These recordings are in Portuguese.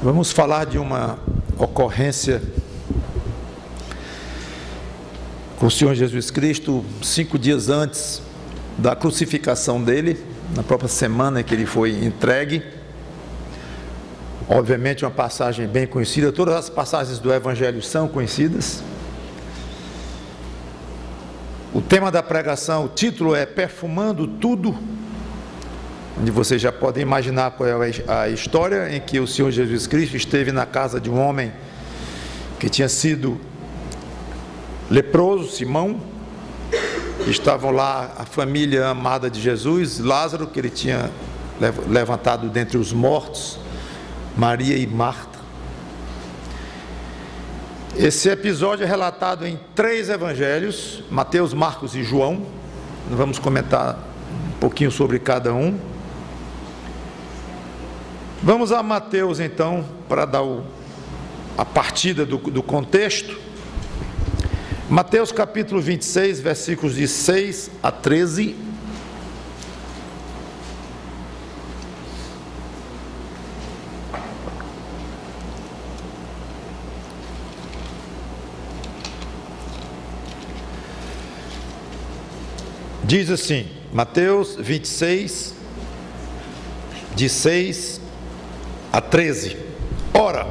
Vamos falar de uma ocorrência com o Senhor Jesus Cristo, 5 dias antes da crucificação dele, na própria semana em que ele foi entregue. Obviamente uma passagem bem conhecida, todas as passagens do Evangelho são conhecidas. O tema da pregação, o título é Perfumando Tudo, onde vocês já podem imaginar qual é a história em que o Senhor Jesus Cristo esteve na casa de um homem que tinha sido leproso, Simão. Estavam lá a família amada de Jesus, Lázaro, que ele tinha levantado dentre os mortos, Maria e Marta. Esse episódio é relatado em 3 evangelhos, Mateus, Marcos e João. Nós vamos comentar um pouquinho sobre cada um. Vamos a Mateus então, para dar a partida do contexto. Mateus capítulo 26, versículos de 6 a 13. Diz assim, Mateus 26, de 6 a 13. Ora,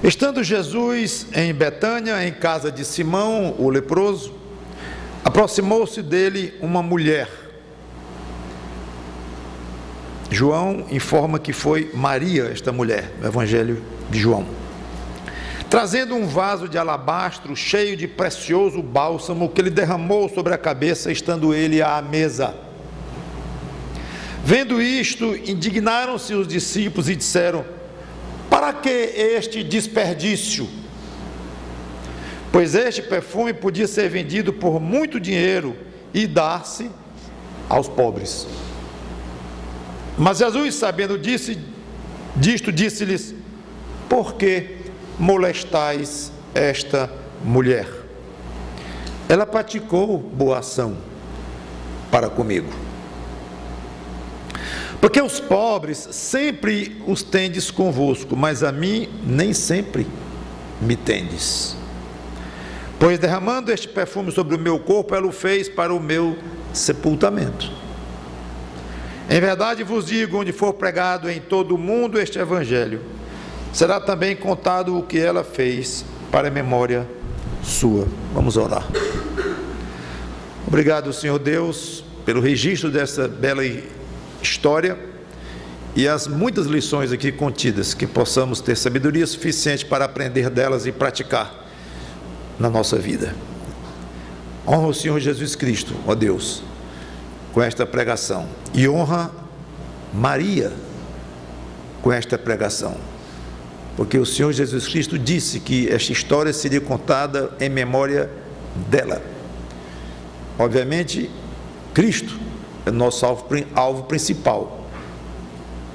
estando Jesus em Betânia, em casa de Simão, o leproso, aproximou-se dele uma mulher. João informa que foi Maria, esta mulher, no Evangelho de João, trazendo um vaso de alabastro cheio de precioso bálsamo que ele derramou sobre a cabeça, estando ele à mesa. Vendo isto, indignaram-se os discípulos e disseram: para que este desperdício? Pois este perfume podia ser vendido por muito dinheiro e dar-se aos pobres. Mas Jesus, sabendo disto, disse-lhes: por que molestais esta mulher? Ela praticou boa ação para comigo. Porque os pobres sempre os tendes convosco, mas a mim nem sempre me tendes. Pois derramando este perfume sobre o meu corpo, ela o fez para o meu sepultamento. Em verdade vos digo, onde for pregado em todo o mundo este evangelho, será também contado o que ela fez para a memória sua. Vamos orar. Obrigado, Senhor Deus, pelo registro dessa bela história e as muitas lições aqui contidas, que possamos ter sabedoria suficiente para aprender delas e praticar na nossa vida. Honra o Senhor Jesus Cristo, ó Deus, com esta pregação, e honra Maria com esta pregação, porque o Senhor Jesus Cristo disse que esta história seria contada em memória dela. Obviamente, Cristo é o nosso alvo principal,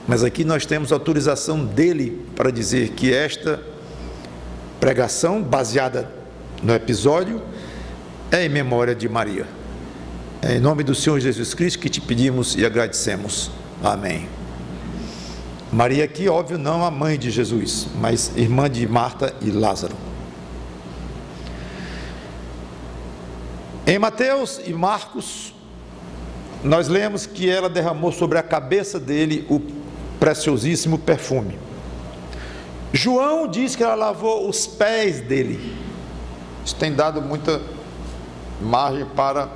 mas aqui nós temos autorização dele para dizer que esta pregação, baseada no episódio, é em memória de Maria. É em nome do Senhor Jesus Cristo que te pedimos e agradecemos. Amém. Maria aqui, óbvio, não a mãe de Jesus, mas irmã de Marta e Lázaro. Em Mateus e Marcos, nós lemos que ela derramou sobre a cabeça dele o preciosíssimo perfume. João diz que ela lavou os pés dele. Isso tem dado muita margem para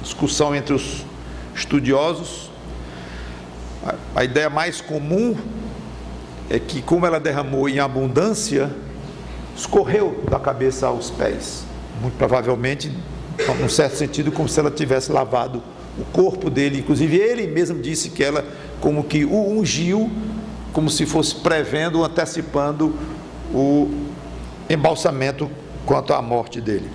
discussão entre os estudiosos. A ideia mais comum é que, como ela derramou em abundância, escorreu da cabeça aos pés. Muito provavelmente, num certo sentido, como se ela tivesse lavado o corpo dele. Inclusive ele mesmo disse que ela como que o ungiu, como se fosse prevendo, antecipando o embalsamento quanto à morte dele.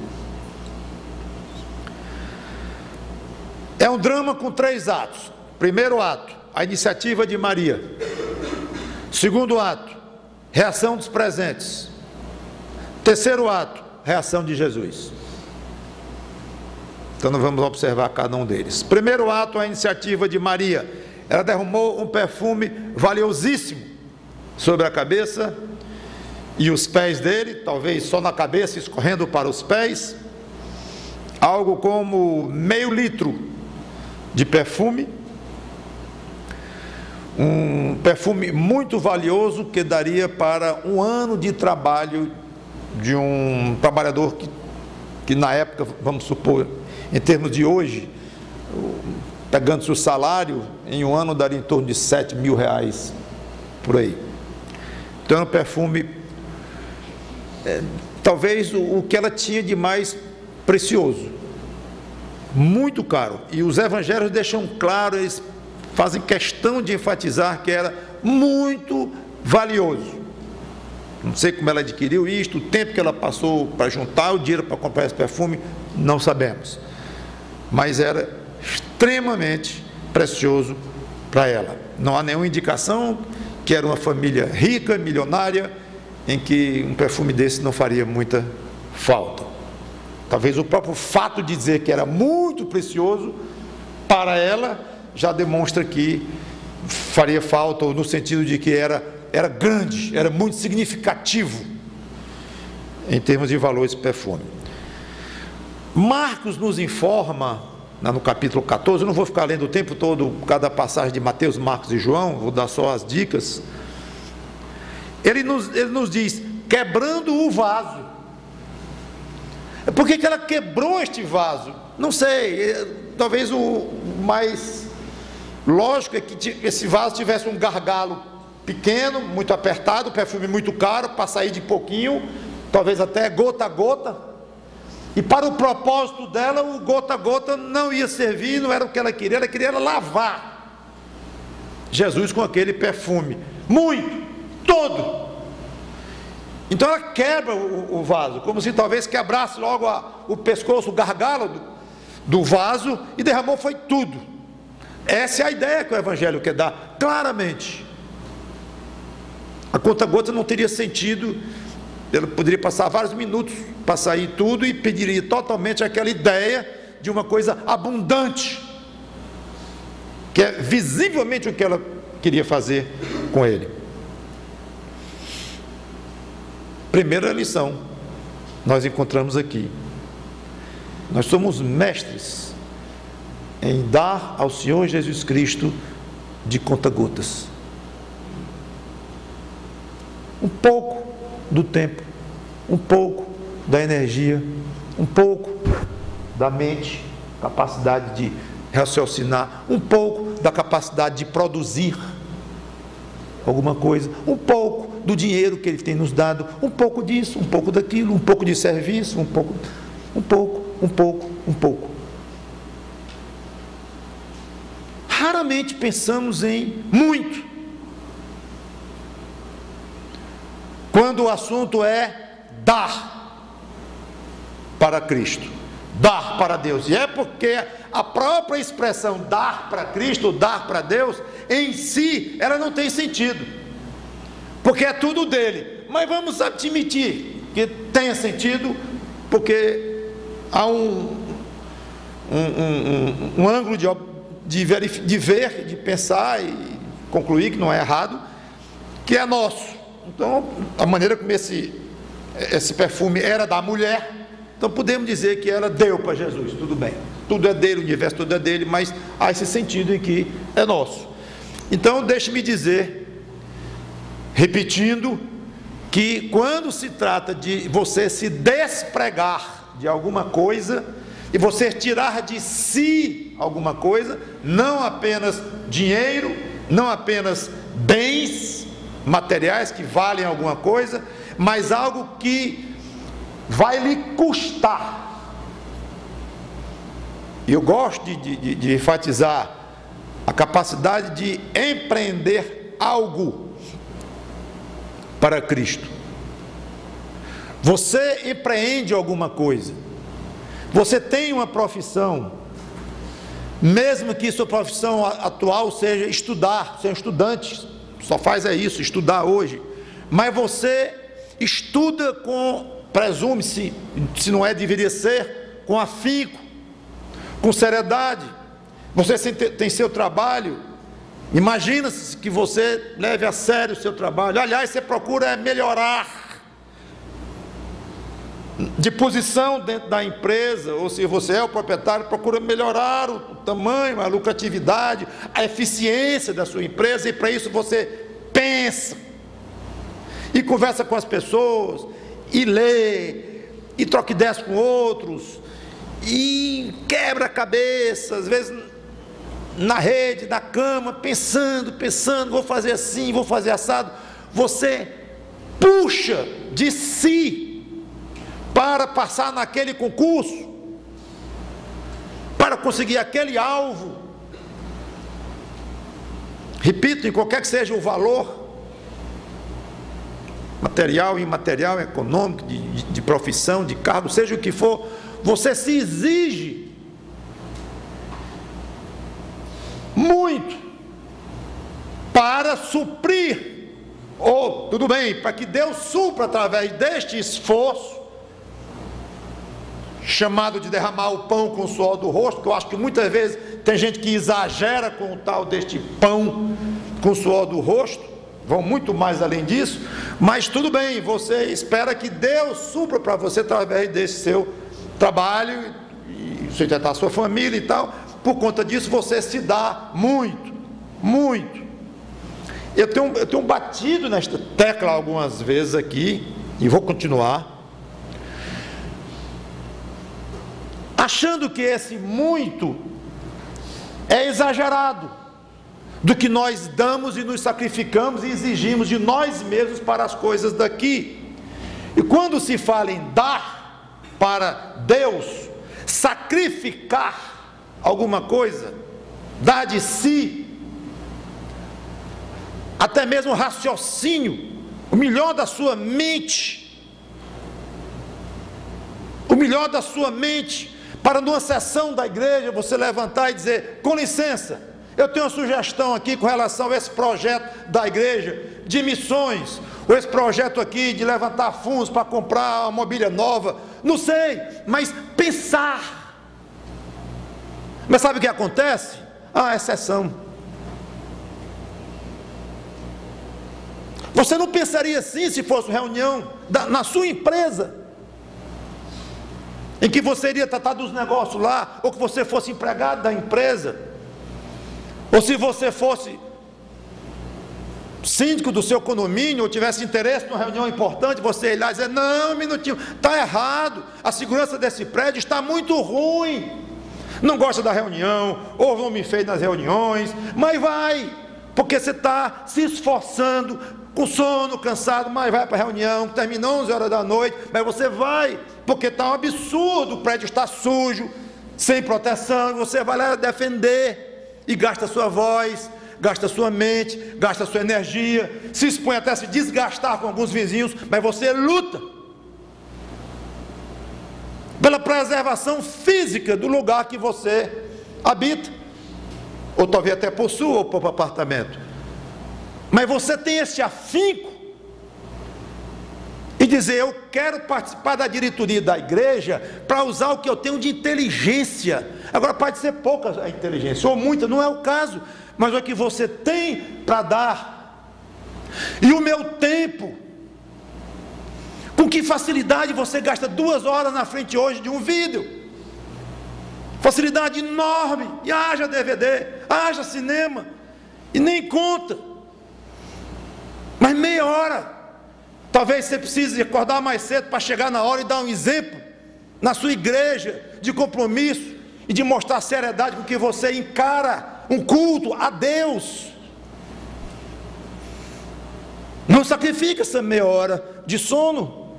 É um drama com 3 atos. Primeiro ato, a iniciativa de Maria. Segundo ato, reação dos presentes. Terceiro ato, reação de Jesus. Então nós vamos observar cada um deles. Primeiro ato, a iniciativa de Maria. Ela derramou um perfume valiosíssimo sobre a cabeça e os pés dele, talvez só na cabeça, escorrendo para os pés, algo como meio litro de perfume, um perfume muito valioso que daria para um ano de trabalho de um trabalhador que na época, vamos supor, em termos de hoje, pegando-se o salário, em um ano daria em torno de 7 mil reais, por aí. Então era um perfume, talvez o que ela tinha de mais precioso, muito caro. E os evangelhos deixam claro, eles fazem questão de enfatizar que era muito valioso. Não sei como ela adquiriu isto, o tempo que ela passou para juntar o dinheiro para comprar esse perfume, não sabemos. Mas era extremamente precioso para ela. Não há nenhuma indicação que era uma família rica, milionária, em que um perfume desse não faria muita falta. Talvez o próprio fato de dizer que era muito precioso para ela já demonstra que faria falta, ou no sentido de que era grande, era muito significativo em termos de valor esse perfume. Marcos nos informa, no capítulo 14, eu não vou ficar lendo o tempo todo cada passagem de Mateus, Marcos e João, vou dar só as dicas. Ele nos diz, quebrando o vaso. Por que ela quebrou este vaso? Não sei, talvez o mais lógico é que esse vaso tivesse um gargalo pequeno, muito apertado, perfume muito caro, para sair de pouquinho, talvez até gota a gota. E para o propósito dela, o gota a gota não ia servir, não era o que ela queria lavar Jesus com aquele perfume, muito, todo. Então ela quebra o vaso, como se talvez quebrasse logo o pescoço, o gargalo do vaso, e derramou foi tudo. Essa é a ideia que o Evangelho quer dar, claramente. A conta-gota não teria sentido, ela poderia passar vários minutos para sair tudo e perderia totalmente aquela ideia de uma coisa abundante, que é visivelmente o que ela queria fazer com ele. Primeira lição, nós encontramos aqui, nós somos mestres em dar ao Senhor Jesus Cristo de conta-gotas. Um pouco do tempo, um pouco da energia, um pouco da mente, capacidade de raciocinar, um pouco da capacidade de produzir alguma coisa, um pouco do dinheiro que Ele tem nos dado, um pouco disso, um pouco daquilo, um pouco de serviço, um pouco. Raramente pensamos em muito, quando o assunto é dar para Cristo, dar para Deus. E é porque a própria expressão dar para Cristo, dar para Deus, em si, ela não tem sentido, porque é tudo dele. Mas vamos admitir que tenha sentido, porque há um ângulo de ver, de pensar e concluir que não é errado, que é nosso. Então, a maneira como esse perfume era da mulher, então podemos dizer que ela deu para Jesus, tudo bem, tudo é dele, o universo todo é dele, mas há esse sentido em que é nosso. Então deixe-me dizer, repetindo, que quando se trata de você se despregar de alguma coisa, e você tirar de si alguma coisa, não apenas dinheiro, não apenas bens materiais que valem alguma coisa, mas algo que vai lhe custar. E eu gosto de enfatizar a capacidade de empreender algo para Cristo. Você empreende alguma coisa, você tem uma profissão, mesmo que sua profissão atual seja estudar, ser estudante, só faz isso, estudar hoje, mas você estuda presume-se, se não é, deveria ser, com afinco, com seriedade. Você tem seu trabalho, Imagina-se que você leve a sério o seu trabalho. Aliás, você procura melhorar de posição dentro da empresa, ou se você é o proprietário, procura melhorar o tamanho, a lucratividade, a eficiência da sua empresa, e para isso você pensa, e conversa com as pessoas, e lê, e troca ideias com outros, e quebra a cabeça, às vezes na rede, na cama, pensando, vou fazer assim, vou fazer assado. Você puxa de si para passar naquele concurso, para conseguir aquele alvo. Repito, em qualquer que seja o valor, material, imaterial, econômico, de profissão, de cargo, seja o que for, você se exige muito para suprir, ou tudo bem, para que Deus supra através deste esforço, chamado de derramar o pão com o suor do rosto, que eu acho que muitas vezes tem gente que exagera com o tal deste pão com o suor do rosto, vão muito mais além disso, mas tudo bem, você espera que Deus supra para você através desse seu trabalho, e sustentar a sua família e tal. Por conta disso você se dá muito. Eu tenho batido nesta tecla algumas vezes aqui, e vou continuar, achando que esse muito é exagerado, do que nós damos e nos sacrificamos e exigimos de nós mesmos para as coisas daqui. E quando se fala em dar para Deus, sacrificar alguma coisa, dar de si, até mesmo raciocínio, o melhor da sua mente, para numa sessão da igreja você levantar e dizer: com licença, eu tenho uma sugestão aqui com relação a esse projeto da igreja de missões, ou esse projeto aqui de levantar fundos para comprar uma mobília nova, não sei, mas pensar. Mas sabe o que acontece? Exceção. Você não pensaria assim se fosse uma reunião na sua empresa, em que você iria tratar dos negócios lá, ou que você fosse empregado da empresa, ou se você fosse síndico do seu condomínio, ou tivesse interesse numa reunião importante, você ir lá e dizer: não, um minutinho, está errado, a segurança desse prédio está muito ruim, não gosta da reunião, ou não me fez nas reuniões, mas vai, porque você está se esforçando, com sono, cansado, mas vai para a reunião, terminou 11 horas da noite, mas você vai, porque está um absurdo, o prédio está sujo, sem proteção, e você vai lá defender, e gasta a sua voz, gasta a sua mente, gasta a sua energia, se expõe até a se desgastar com alguns vizinhos, mas você luta pela preservação física do lugar que você habita, ou talvez até por sua ou por apartamento, mas você tem esse afinco e dizer: eu quero participar da diretoria da igreja para usar o que eu tenho de inteligência. Agora pode ser pouca a inteligência, ou muita, não é o caso, mas o que você tem para dar. E o meu tempo, com que facilidade você gasta 2 horas na frente hoje de um vídeo, facilidade enorme, e haja DVD, haja cinema, e nem conta, mas meia hora, talvez você precise acordar mais cedo para chegar na hora e dar um exemplo na sua igreja de compromisso e de mostrar a seriedade com que você encara um culto a Deus. Não sacrifica essa meia hora de sono.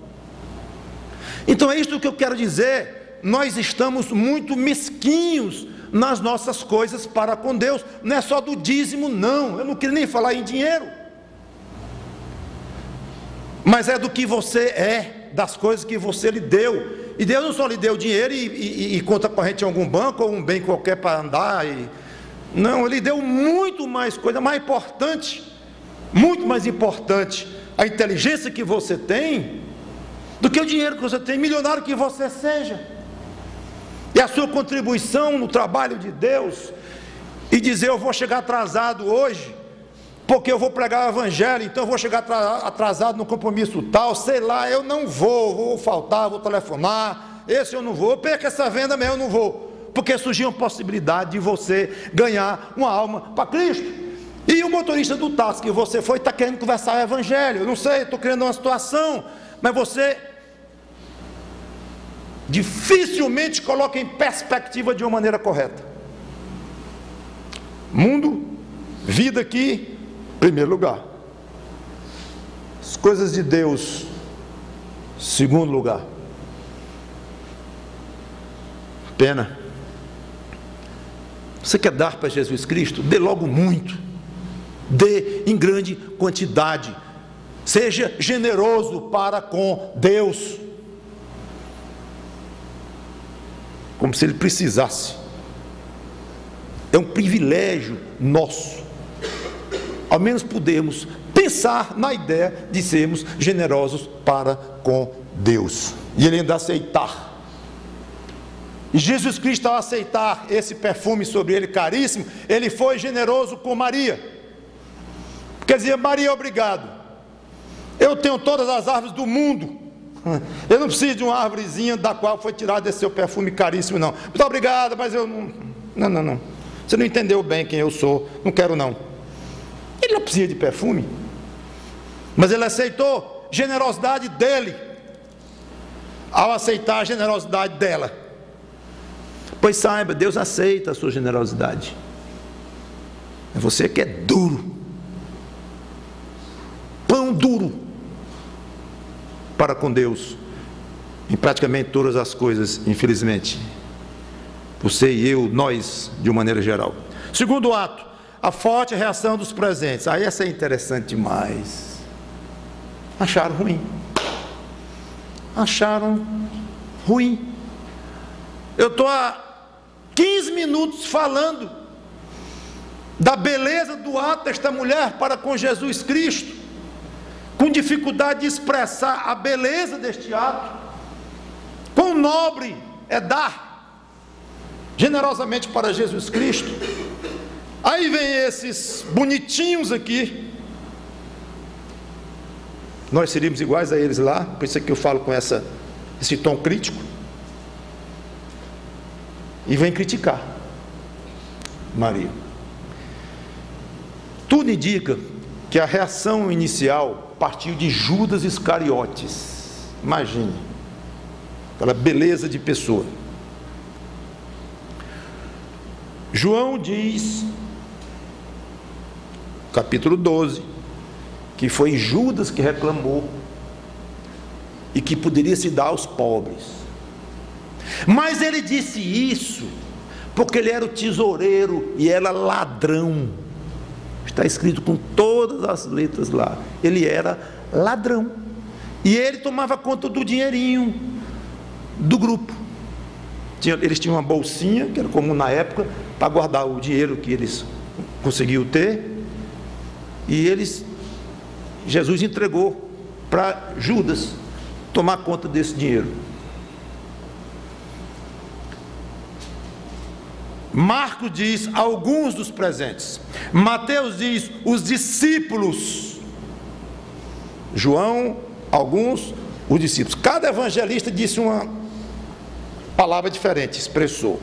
Então é isto que eu quero dizer: nós estamos muito mesquinhos nas nossas coisas para com Deus. Não é só do dízimo, não, eu não queria nem falar em dinheiro, mas é do que você é, das coisas que você lhe deu. E Deus não só lhe deu dinheiro e conta corrente em algum banco, ou um bem qualquer para andar, não, Ele deu muito mais coisa, mais importante, muito mais importante, a inteligência que você tem, do que o dinheiro que você tem, milionário que você seja, e a sua contribuição no trabalho de Deus, e dizer: eu vou chegar atrasado hoje, porque eu vou pregar o evangelho, então eu vou chegar atrasado no compromisso tal, sei lá, eu não vou faltar, vou telefonar, esse eu não vou, eu perco essa venda mesmo, eu não vou, porque surgiu a possibilidade de você ganhar uma alma para Cristo. E o motorista do táxi que você foi está querendo conversar o evangelho, eu não sei, estou criando uma situação, mas você dificilmente coloca em perspectiva de uma maneira correta. Mundo, vida aqui, primeiro lugar. As coisas de Deus, segundo lugar. Pena. Você quer dar para Jesus Cristo? Dê logo muito. Dê em grande quantidade. Seja generoso para com Deus. Como se Ele precisasse. É um privilégio nosso, ao menos podemos pensar na ideia de sermos generosos para com Deus, e Ele ainda aceitar. E Jesus Cristo, ao aceitar esse perfume sobre Ele caríssimo, Ele foi generoso com Maria. Quer dizer: Maria, obrigado, eu tenho todas as árvores do mundo, eu não preciso de uma árvorezinha da qual foi tirado esse seu perfume caríssimo, não. Muito obrigado, mas eu não. Você não entendeu bem quem eu sou, não quero não. Ele não precisa de perfume, mas ele aceitou a generosidade dele, ao aceitar a generosidade dela. Pois saiba, Deus aceita a sua generosidade. É você que é duro, pão duro para com Deus, em praticamente todas as coisas, infelizmente. Você e eu, nós, de uma maneira geral. Segundo ato, a forte reação dos presentes. Aí essa é interessante demais. Acharam ruim. Acharam ruim. Eu estou há 15 minutos falando da beleza do ato desta mulher para com Jesus Cristo, com dificuldade de expressar a beleza deste ato. Quão nobre é dar generosamente para Jesus Cristo. Aí vem esses bonitinhos aqui, nós seríamos iguais a eles lá, por isso é que eu falo com esse tom crítico, e vem criticar Maria. Tudo indica que a reação inicial partiu de Judas Iscariotes. Imagine, aquela beleza de pessoa. João diz, capítulo 12, que foi Judas que reclamou e que poderia se dar aos pobres. Mas ele disse isso porque ele era o tesoureiro e era ladrão. Está escrito com todas as letras lá. Ele era ladrão e ele tomava conta do dinheirinho do grupo. Eles tinham uma bolsinha, que era comum na época, para guardar o dinheiro que eles conseguiam ter, e Jesus entregou para Judas tomar conta desse dinheiro. Marcos diz alguns dos presentes, Mateus diz os discípulos, João, alguns, os discípulos. Cada evangelista disse uma palavra diferente, expressou.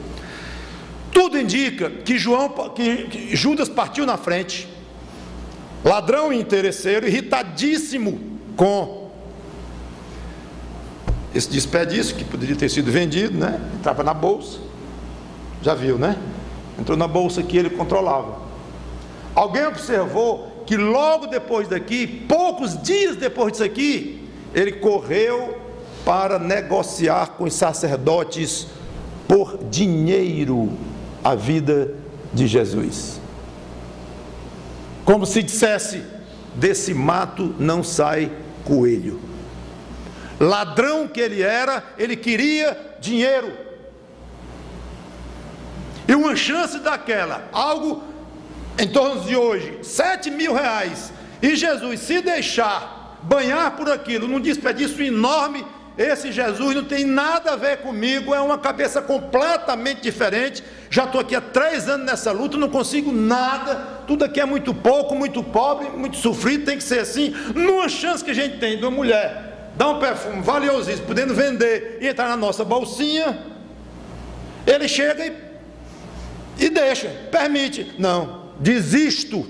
Tudo indica que Judas partiu na frente, ladrão e interesseiro, irritadíssimo com esse desperdício que poderia ter sido vendido, né? Entrava na bolsa, já viu, né? Entrou na bolsa que ele controlava. Alguém observou que logo depois daqui, poucos dias depois disso aqui, ele correu para negociar com os sacerdotes por dinheiro a vida de Jesus. Como se dissesse: desse mato não sai coelho. Ladrão que ele era, ele queria dinheiro. E uma chance daquela, algo em torno de hoje, 7 mil reais, e Jesus se deixar banhar por aquilo, num desperdício enorme esse Jesus não tem nada a ver comigo, é uma cabeça completamente diferente, já estou aqui há 3 anos nessa luta, não consigo nada, tudo aqui é muito pouco, muito pobre, muito sofrido, tem que ser assim. Numa chance que a gente tem de uma mulher dar um perfume valiosíssimo, podendo vender e entrar na nossa bolsinha, ele chega e deixa, permite. Não, desisto.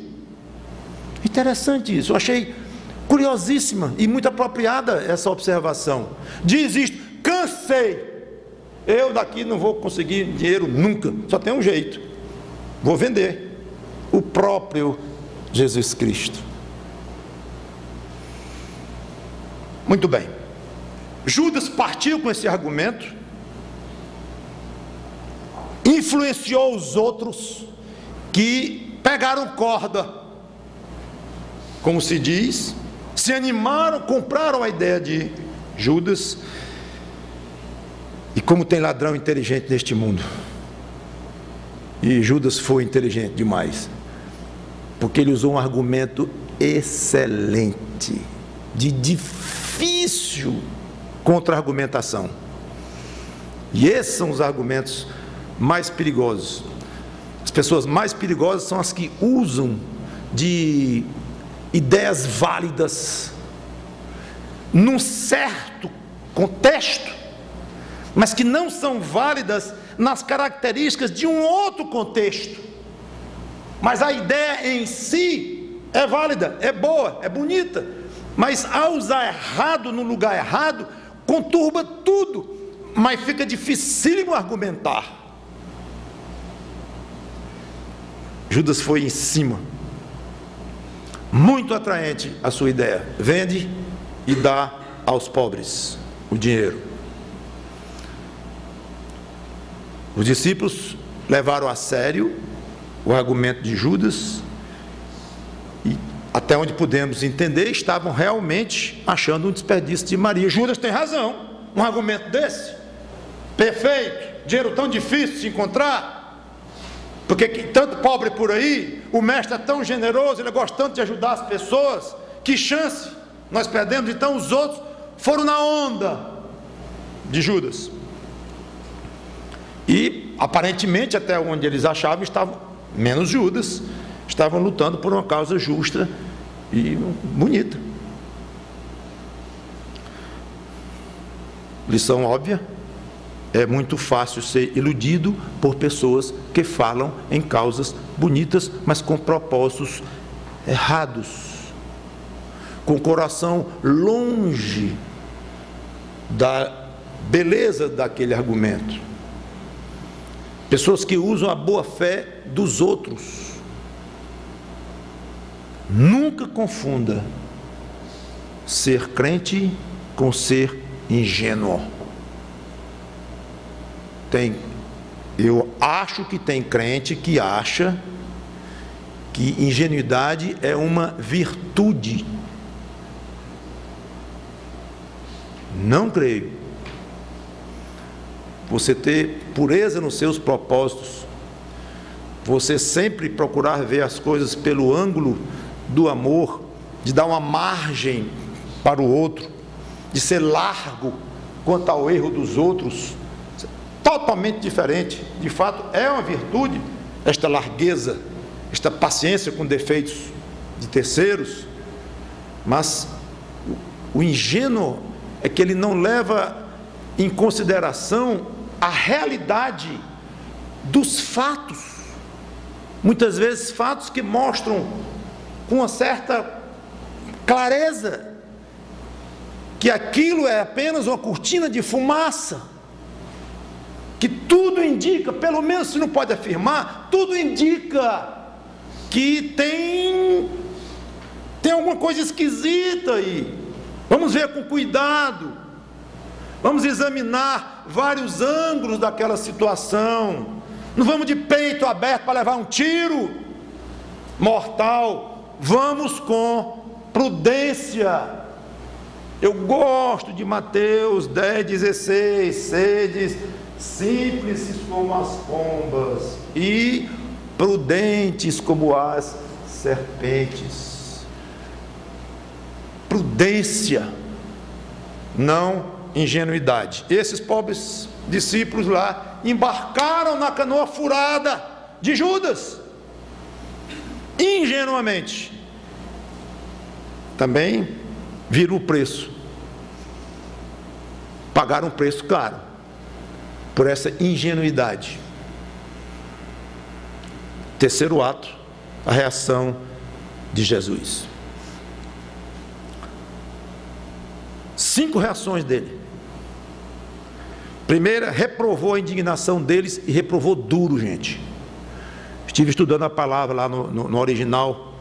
Interessante isso, eu achei curiosíssima e muito apropriada essa observação. Desisto, cansei. Eu daqui não vou conseguir dinheiro nunca, só tem um jeito, vou vender o próprio Jesus Cristo. Muito bem, Judas partiu com esse argumento, influenciou os outros que pegaram corda, como se diz, se animaram, compraram a ideia de Judas. E como tem ladrão inteligente neste mundo, e Judas foi inteligente demais, porque ele usou um argumento excelente, de difícil contra-argumentação. E esses são os argumentos mais perigosos. As pessoas mais perigosas são as que usam de ideias válidas num certo contexto, mas que não são válidas nas características de um outro contexto. Mas a ideia em si é válida, é boa, é bonita, mas ao usar errado no lugar errado, conturba tudo, mas fica dificílimo argumentar. Judas foi em cima, muito atraente a sua ideia, vende e dá aos pobres o dinheiro. Os discípulos levaram a sério o argumento de Judas e, até onde podemos entender, estavam realmente achando um desperdício de Maria. Judas tem razão, um argumento desse, perfeito, dinheiro tão difícil de se encontrar, porque tanto pobre por aí, o mestre é tão generoso, ele gosta tanto de ajudar as pessoas, que chance nós perdemos. Então os outros foram na onda de Judas. E aparentemente, até onde eles achavam, estavam, menos Judas, estavam lutando por uma causa justa e bonita. Lição óbvia: é muito fácil ser iludido por pessoas que falam em causas bonitas, mas com propósitos errados, com o coração longe da beleza daquele argumento. Pessoas que usam a boa fé dos outros. Nunca confunda ser crente com ser ingênuo. Eu acho que tem crente que acha que ingenuidade é uma virtude. Não creio. Você ter pureza nos seus propósitos, você sempre procurar ver as coisas pelo ângulo do amor, de dar uma margem para o outro, de ser largo quanto ao erro dos outros, totalmente diferente. De fato, é uma virtude esta largueza, esta paciência com defeitos de terceiros, mas o ingênuo é que ele não leva em consideração a realidade dos fatos, muitas vezes fatos que mostram com uma certa clareza que aquilo é apenas uma cortina de fumaça, que tudo indica, pelo menos se não pode afirmar, tudo indica que tem alguma coisa esquisita aí. Vamos ver com cuidado, vamos examinar vários ângulos daquela situação, não vamos de peito aberto para levar um tiro mortal, vamos com prudência. Eu gosto de Mateus 10,16, sedes simples como as pombas e prudentes como as serpentes. Prudência, não ingenuidade. Esses pobres discípulos lá embarcaram na canoa furada de Judas, ingenuamente. Também viram o preço, pagaram um preço caro por essa ingenuidade. Terceiro ato, a reação de Jesus. 5 reações dele. Primeira, reprovou a indignação deles, e reprovou duro, gente. Estive estudando a palavra lá no original,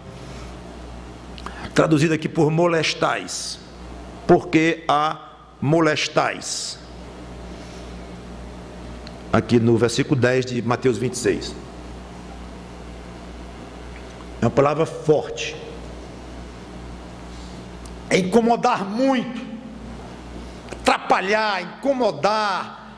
traduzida aqui por molestais. Porque a molestais? Aqui no versículo 10 de Mateus 26. É uma palavra forte. É incomodar muito, atrapalhar, incomodar.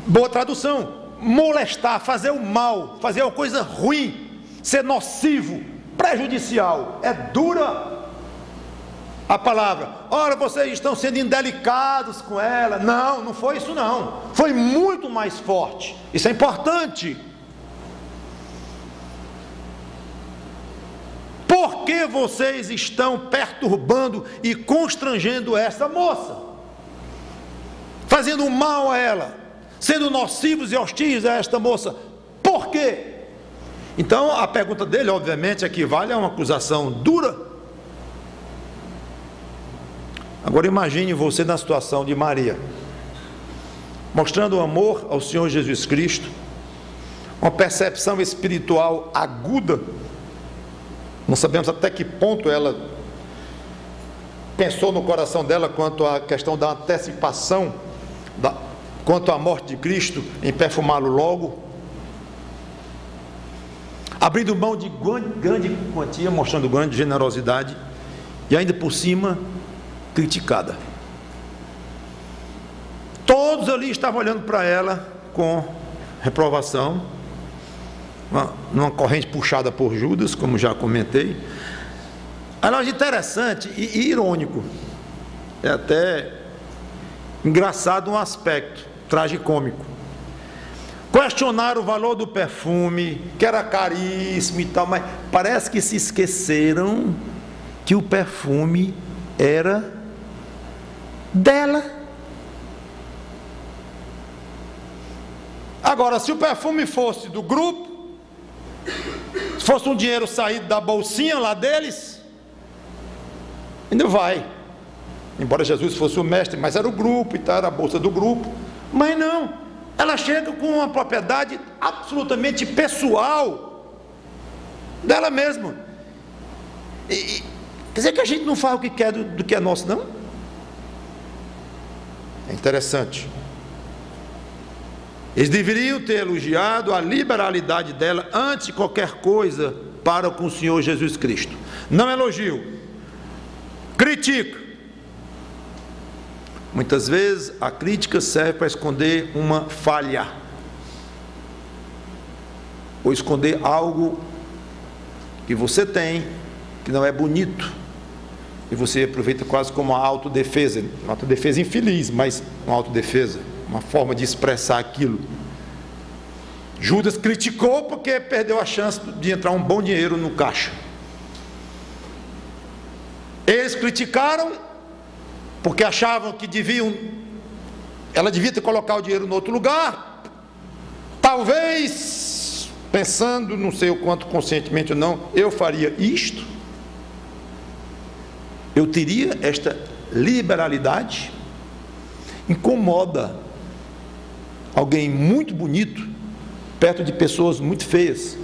Boa tradução: molestar, fazer o mal, fazer uma coisa ruim, ser nocivo, prejudicial. É dura a palavra. Ora, vocês estão sendo indelicados com ela. Não, não foi isso não. Foi muito mais forte. Isso é importante. Por que vocês estão perturbando e constrangendo essa moça? Fazendo mal a ela, sendo nocivos e hostis a esta moça. Por quê? Então a pergunta dele, obviamente, equivale a uma acusação dura. Agora imagine você na situação de Maria, mostrando o amor ao Senhor Jesus Cristo, uma percepção espiritual aguda. Não sabemos até que ponto ela pensou no coração dela quanto à questão da antecipação, quanto à morte de Cristo, em perfumá-lo logo, abrindo mão de grande quantia, mostrando grande generosidade, e ainda por cima criticada. Todos ali estavam olhando para ela com reprovação, numa corrente puxada por Judas, como já comentei. Aliás, interessante e irônico, é até engraçado um aspecto tragicômico. Questionaram o valor do perfume, que era caríssimo e tal, mas parece que se esqueceram que o perfume era dela. Agora, se o perfume fosse do grupo, se fosse um dinheiro saído da bolsinha lá deles, ainda vai. Embora Jesus fosse o mestre, mas era o grupo e tal, era a bolsa do grupo. Mas não, ela chega com uma propriedade absolutamente pessoal dela mesma. Quer dizer que a gente não faz o que quer do que é nosso, não? É interessante. Eles deveriam ter elogiado a liberalidade dela antes de qualquer coisa para com o Senhor Jesus Cristo. Não elogiam, critica. Muitas vezes a crítica serve para esconder uma falha, ou esconder algo que você tem, que não é bonito, e você aproveita quase como uma autodefesa, infeliz, mas uma autodefesa, uma forma de expressar aquilo. Judas criticou porque perdeu a chance de entrar um bom dinheiro no caixa. Eles criticaram porque achavam que ela devia ter colocado o dinheiro em outro lugar, talvez pensando, não sei o quanto conscientemente ou não, eu faria isto, eu teria esta liberalidade. Incomoda alguém muito bonito perto de pessoas muito feias,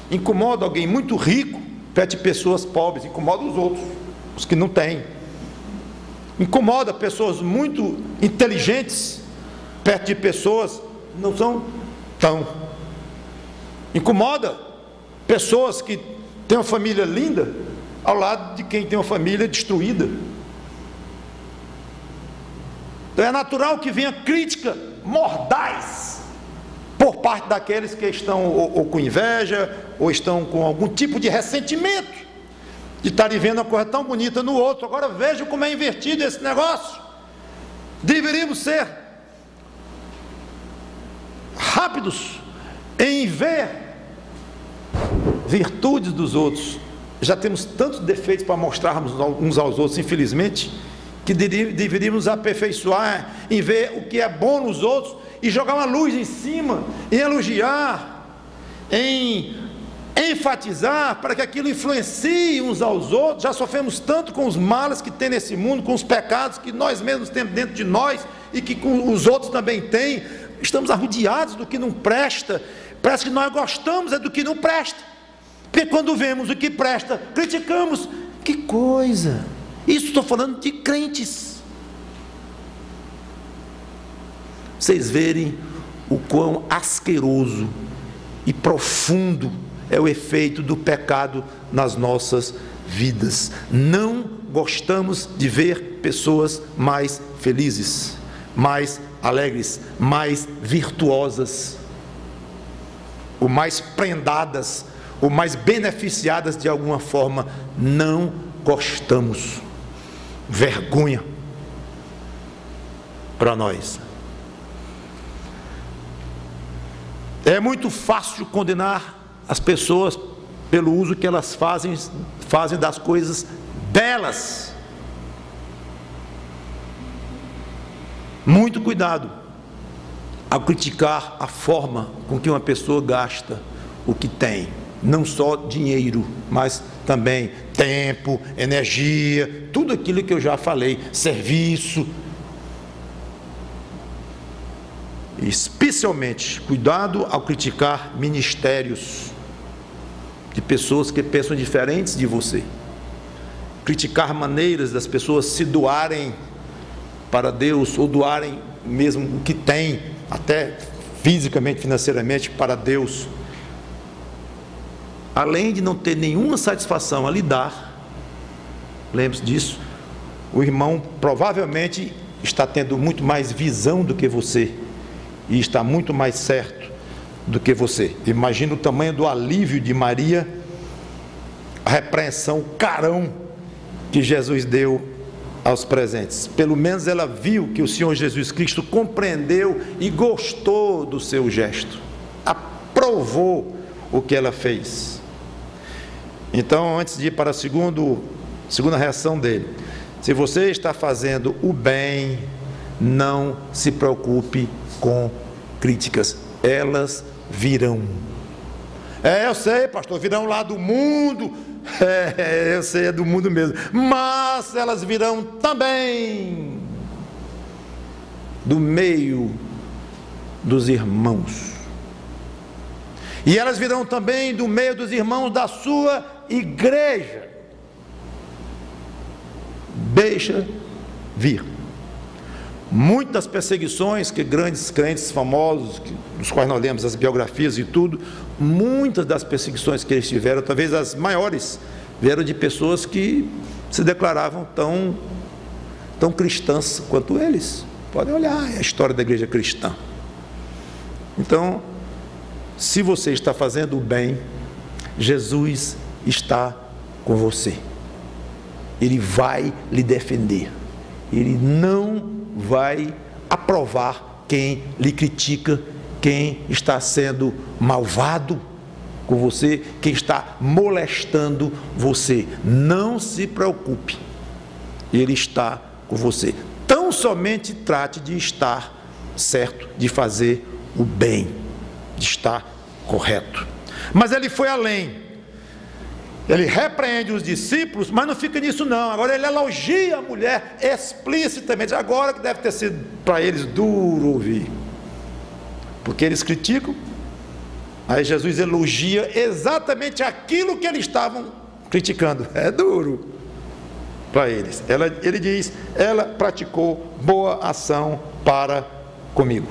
incomoda alguém muito rico perto de pessoas pobres, incomoda os outros, os que não têm, incomoda pessoas muito inteligentes perto de pessoas que não são tão, incomoda pessoas que têm uma família linda ao lado de quem tem uma família destruída. Então é natural que venha crítica mordaz por parte daqueles que estão ou com inveja, ou estão com algum tipo de ressentimento de estarem vendo uma coisa tão bonita no outro. Agora veja como é invertido esse negócio. Deveríamos ser rápidos em ver virtudes dos outros. Já temos tantos defeitos para mostrarmos uns aos outros, infelizmente, que deveríamos aperfeiçoar em ver o que é bom nos outros e jogar uma luz em cima, em elogiar, em enfatizar, para que aquilo influencie uns aos outros. Já sofremos tanto com os males que tem nesse mundo, com os pecados que nós mesmos temos dentro de nós e que os outros também têm. Estamos arrodeados do que não presta. Parece que nós gostamos do que não presta, porque quando vemos o que presta, criticamos. Que coisa! Isso estou falando de crentes. Vocês verem o quão asqueroso e profundo é o efeito do pecado nas nossas vidas. Não gostamos de ver pessoas mais felizes, mais alegres, mais virtuosas, ou mais prendadas, ou mais beneficiadas de alguma forma. Não gostamos. Vergonha para nós. É muito fácil condenar as pessoas pelo uso que elas fazem das coisas delas. Muito cuidado ao criticar a forma com que uma pessoa gasta o que tem, não só dinheiro, mas também tempo, energia, tudo aquilo que eu já falei, serviço. Especialmente, cuidado ao criticar ministérios de pessoas que pensam diferentes de você. Criticar maneiras das pessoas se doarem para Deus, ou doarem mesmo o que tem, até fisicamente, financeiramente, para Deus. Além de não ter nenhuma satisfação a lhe dar, lembre-se disso, o irmão provavelmente está tendo muito mais visão do que você, e está muito mais certo do que você. Imagina o tamanho do alívio de Maria, a repreensão, o carão que Jesus deu aos presentes. Pelo menos ela viu que o Senhor Jesus Cristo compreendeu e gostou do seu gesto, aprovou o que ela fez. Então, antes de ir para a segunda reação dele, se você está fazendo o bem, não se preocupe com críticas, elas virão. Eu sei, pastor, virão lá do mundo. Eu sei, é do mundo mesmo, mas elas virão também do meio dos irmãos, e elas virão também do meio dos irmãos da sua igreja. Deixa vir. Muitas perseguições que grandes crentes famosos, dos quais nós lemos as biografias e tudo, muitas das perseguições que eles tiveram, talvez as maiores, vieram de pessoas que se declaravam tão cristãs quanto eles. Podem olhar a história da igreja cristã. Então, se você está fazendo o bem, Jesus está com você. Ele vai lhe defender. Ele não vai aprovar quem lhe critica, quem está sendo malvado com você, quem está molestando você. Não se preocupe, Ele está com você. Tão somente trate de estar certo, de fazer o bem, de estar correto. Mas ele foi além. Ele repreende os discípulos, mas não fica nisso não. Agora ele elogia a mulher explicitamente. Agora que deve ter sido para eles duro ouvir, porque eles criticam. Aí Jesus elogia exatamente aquilo que eles estavam criticando. É duro para eles. Ele diz: ela praticou boa ação para comigo.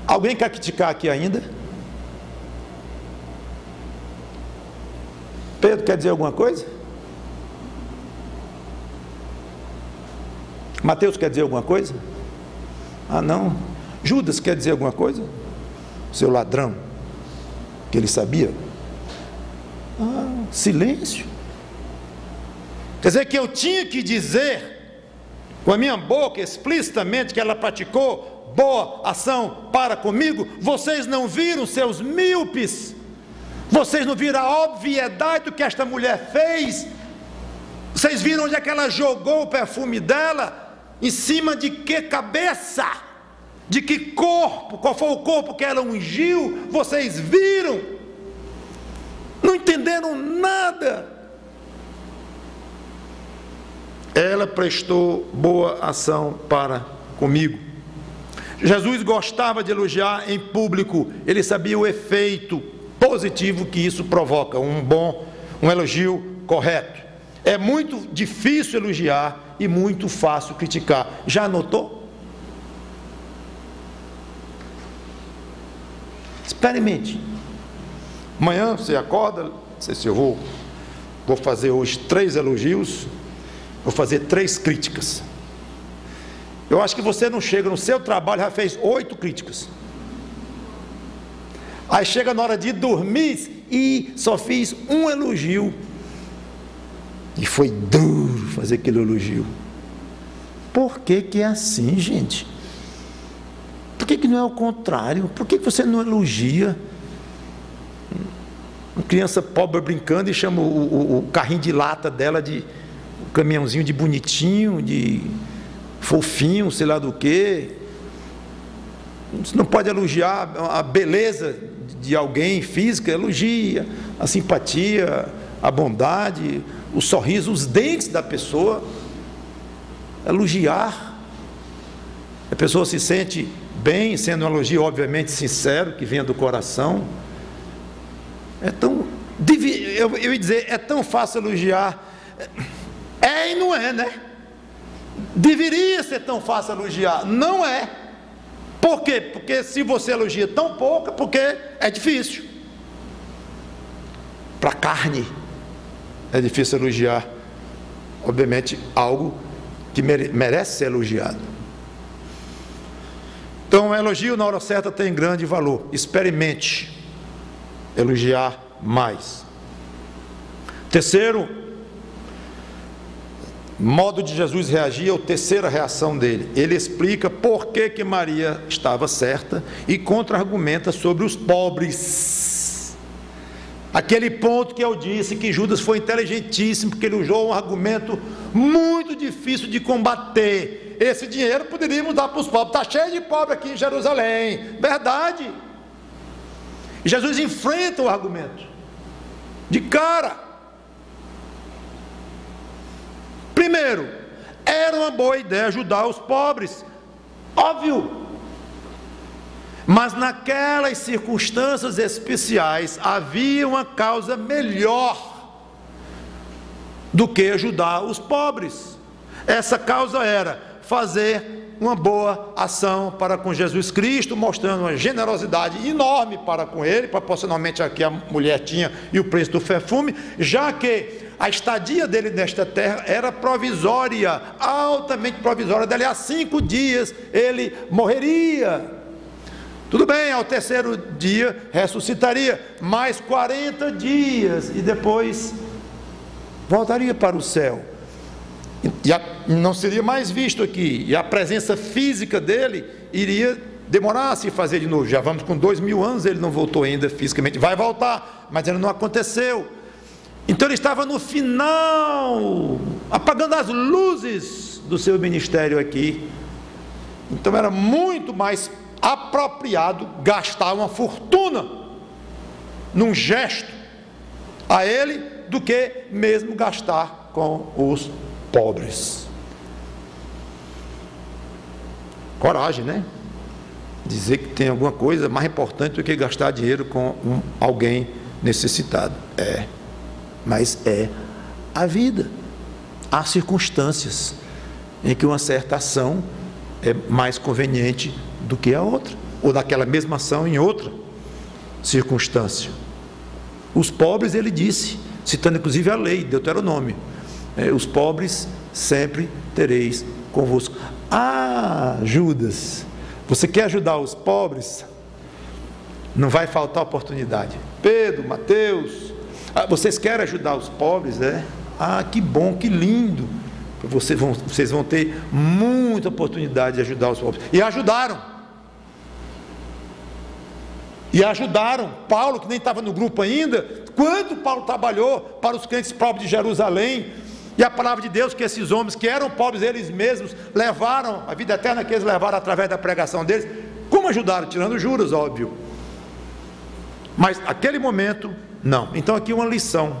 Alguém quer criticar aqui ainda? Pedro quer dizer alguma coisa? Mateus quer dizer alguma coisa? Ah, não. Judas quer dizer alguma coisa? Seu ladrão, que ele sabia? Ah, silêncio. Quer dizer que eu tinha que dizer com a minha boca explicitamente que ela praticou boa ação para comigo? Vocês não viram, seus míopes? Vocês não viram a obviedade do que esta mulher fez? Vocês viram onde é que ela jogou o perfume dela? Em cima de que cabeça? De que corpo? Qual foi o corpo que ela ungiu? Vocês viram? Não entenderam nada. Ela prestou boa ação para comigo. Jesus gostava de elogiar em público. Ele sabia o efeito positivo que isso provoca, um elogio correto. É muito difícil elogiar e muito fácil criticar. Já notou? Experimente. Amanhã você acorda, não sei se eu vou fazer hoje 3 elogios, vou fazer 3 críticas. Eu acho que você não chega no seu trabalho, já fez 8 críticas. Aí chega na hora de dormir e só fiz um elogio. E foi duro fazer aquele elogio. Por que que é assim, gente? Por que que não é o contrário? Por que que você não elogia? Uma criança pobre brincando e chama o carrinho de lata dela de um caminhãozinho de bonitinho, de fofinho, sei lá do que. Você não pode elogiar a beleza de alguém física, elogia a simpatia, a bondade, o sorriso, os dentes da pessoa. Elogiar. A pessoa se sente bem, sendo um elogio obviamente sincero, que venha do coração. É tão, eu ia dizer, é tão fácil elogiar. É e não é, né? Deveria ser tão fácil elogiar. Não é. Por quê? Porque se você elogia tão pouco, porque é difícil. Para a carne é difícil elogiar, obviamente, algo que merece ser elogiado. Então, o elogio na hora certa tem grande valor. Experimente elogiar mais. Terceiro modo de Jesus reagir, ou terceira reação dele. Ele explica por que Maria estava certa e contra-argumenta sobre os pobres. Aquele ponto que eu disse que Judas foi inteligentíssimo, porque ele usou um argumento muito difícil de combater. Esse dinheiro poderíamos dar para os pobres. Está cheio de pobre aqui em Jerusalém. Verdade. E Jesus enfrenta o argumento de cara. Primeiro, era uma boa ideia ajudar os pobres, óbvio, mas naquelas circunstâncias especiais havia uma causa melhor do que ajudar os pobres. Essa causa era fazer uma boa ação para com Jesus Cristo, mostrando uma generosidade enorme para com ele, proporcionalmente a que a mulher tinha e o preço do perfume, já que a estadia dele nesta terra era provisória, altamente provisória. Dali a 5 dias ele morreria. Tudo bem, ao 3º dia ressuscitaria, mais 40 dias e depois voltaria para o céu. E não seria mais visto aqui, e a presença física dele iria demorar a se fazer de novo. Já vamos com 2000 anos, ele não voltou ainda fisicamente, vai voltar, mas ainda não aconteceu. Então ele estava no final, apagando as luzes do seu ministério aqui. Então era muito mais apropriado gastar uma fortuna num gesto a ele do que mesmo gastar com os pobres. Coragem, né? Dizer que tem alguma coisa mais importante do que gastar dinheiro com alguém necessitado. Mas é a vida. Há circunstâncias em que uma certa ação é mais conveniente do que a outra, ou daquela mesma ação em outra circunstância. Os pobres, ele disse, citando inclusive a lei, Deuteronômio, os pobres sempre tereis convosco. Judas, você quer ajudar os pobres? Não vai faltar oportunidade. Pedro, Mateus, vocês querem ajudar os pobres, Ah, que bom, que lindo. Vocês vão ter muita oportunidade de ajudar os pobres. E ajudaram. Paulo, que nem estava no grupo ainda, quanto Paulo trabalhou para os crentes pobres de Jerusalém, e a palavra de Deus que esses homens que eram pobres eles mesmos levaram, a vida eterna que eles levaram através da pregação deles, como ajudaram? Tirando juros, óbvio, mas naquele momento, não. Então aqui uma lição,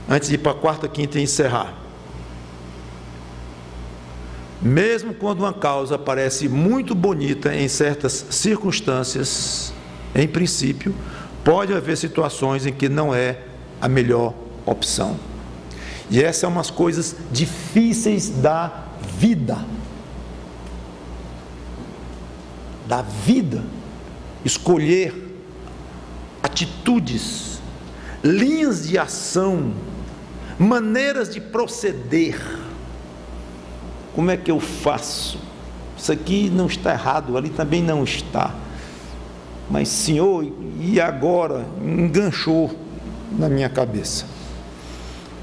antes de ir para a quarta, quinta e encerrar. Mesmo quando uma causa parece muito bonita em certas circunstâncias, em princípio, pode haver situações em que não é a melhor opção. E essas são umas coisas difíceis da vida. Escolher atitudes, linhas de ação, maneiras de proceder. Como é que eu faço? Isso aqui não está errado, ali também não está. Mas, Senhor, e agora? Enganchou na minha cabeça.